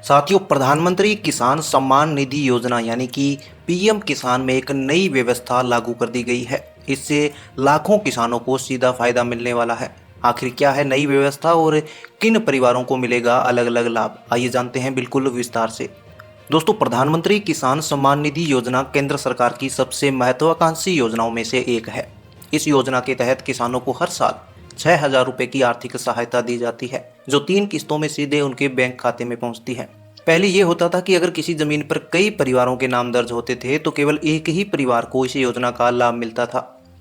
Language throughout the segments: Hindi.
साथियों, प्रधानमंत्री किसान सम्मान निधि योजना यानी कि पीएम किसान में एक नई व्यवस्था लागू कर दी गई है। इससे लाखों किसानों को सीधा फायदा मिलने वाला है। आखिर क्या है नई व्यवस्था और किन परिवारों को मिलेगा अलग अलग लाभ, आइए जानते हैं बिल्कुल विस्तार से। दोस्तों, प्रधानमंत्री किसान सम्मान निधि योजना केंद्र सरकार की सबसे महत्वाकांक्षी योजनाओं में से एक है। इस योजना के तहत किसानों को हर साल 6,000 रुपए की आर्थिक सहायता दी जाती है, जो 3 किस्तों में सीधे उनके बैंक खाते में पहुंचती है। पहले ये होता था कि अगर किसी जमीन पर कई परिवारों के नाम दर्ज होते थे तो केवल एक ही परिवार को इस योजना का लाभ मिलता था,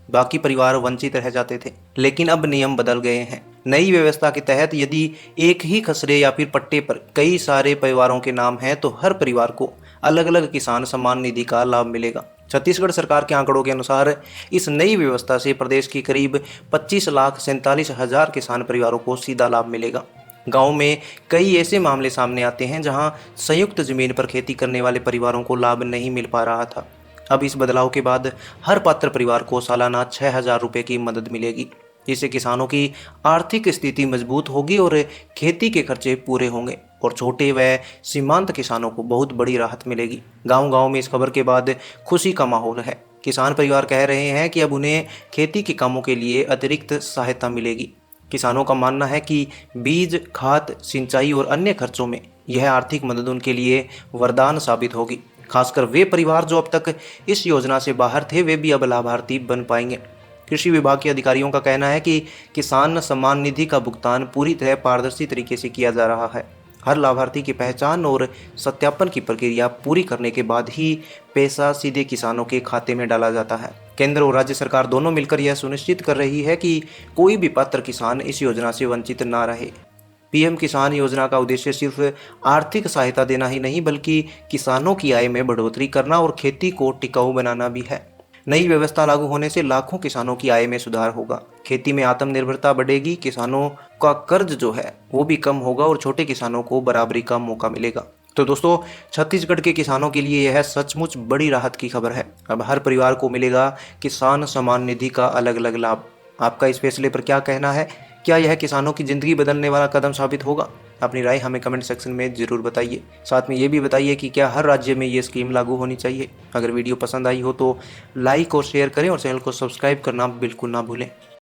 बाकी परिवार वंचित रह जाते थे। लेकिन अब नियम बदल गए हैं। नई व्यवस्था के तहत यदि एक ही खसरे या फिर पट्टे पर कई सारे परिवारों के नाम हैं तो हर परिवार को अलग अलग किसान सम्मान निधि का लाभ मिलेगा। छत्तीसगढ़ सरकार के आंकड़ों के अनुसार इस नई व्यवस्था से प्रदेश की करीब 25,47,000 किसान परिवारों को सीधा लाभ मिलेगा। गांव में कई ऐसे मामले सामने आते हैं जहां संयुक्त जमीन पर खेती करने वाले परिवारों को लाभ नहीं मिल पा रहा था। अब इस बदलाव के बाद हर पात्र परिवार को सालाना 6,000 रुपये की मदद मिलेगी। इससे किसानों की आर्थिक स्थिति मजबूत होगी और खेती के खर्चे पूरे होंगे और छोटे व सीमांत किसानों को बहुत बड़ी राहत मिलेगी। गांव-गांव में इस खबर के बाद खुशी का माहौल है। किसान परिवार कह रहे हैं कि अब उन्हें खेती के कामों के लिए अतिरिक्त सहायता मिलेगी। किसानों का मानना है कि बीज, खाद, सिंचाई और अन्य खर्चों में यह आर्थिक मदद उनके लिए वरदान साबित होगी। खासकर वे परिवार जो अब तक इस योजना से बाहर थे, वे भी अब लाभार्थी बन पाएंगे। कृषि विभाग के अधिकारियों का कहना है कि किसान सम्मान निधि का भुगतान पूरी तरह पारदर्शी तरीके से किया जा रहा है। हर लाभार्थी की पहचान और सत्यापन की प्रक्रिया पूरी करने के बाद ही पैसा सीधे किसानों के खाते में डाला जाता है। केंद्र और राज्य सरकार दोनों मिलकर यह सुनिश्चित कर रही है कि कोई भी पात्र किसान इस योजना से वंचित ना रहे। पीएम किसान योजना का उद्देश्य सिर्फ आर्थिक सहायता देना ही नहीं, बल्कि किसानों की आय में बढ़ोतरी करना और खेती को टिकाऊ बनाना भी है। नई व्यवस्था लागू होने से लाखों किसानों की आय में सुधार होगा, खेती में आत्मनिर्भरता बढ़ेगी, किसानों का कर्ज जो है वो भी कम होगा और छोटे किसानों को बराबरी का मौका मिलेगा। तो दोस्तों, छत्तीसगढ़ के किसानों के लिए यह सचमुच बड़ी राहत की खबर है। अब हर परिवार को मिलेगा किसान सम्मान निधि का अलग अलग लाभ। आपका इस फैसले पर क्या कहना है? क्या यह किसानों की ज़िंदगी बदलने वाला कदम साबित होगा? अपनी राय हमें कमेंट सेक्शन में ज़रूर बताइए। साथ में ये भी बताइए कि क्या हर राज्य में ये स्कीम लागू होनी चाहिए। अगर वीडियो पसंद आई हो तो लाइक और शेयर करें और चैनल को सब्सक्राइब करना बिल्कुल ना भूलें।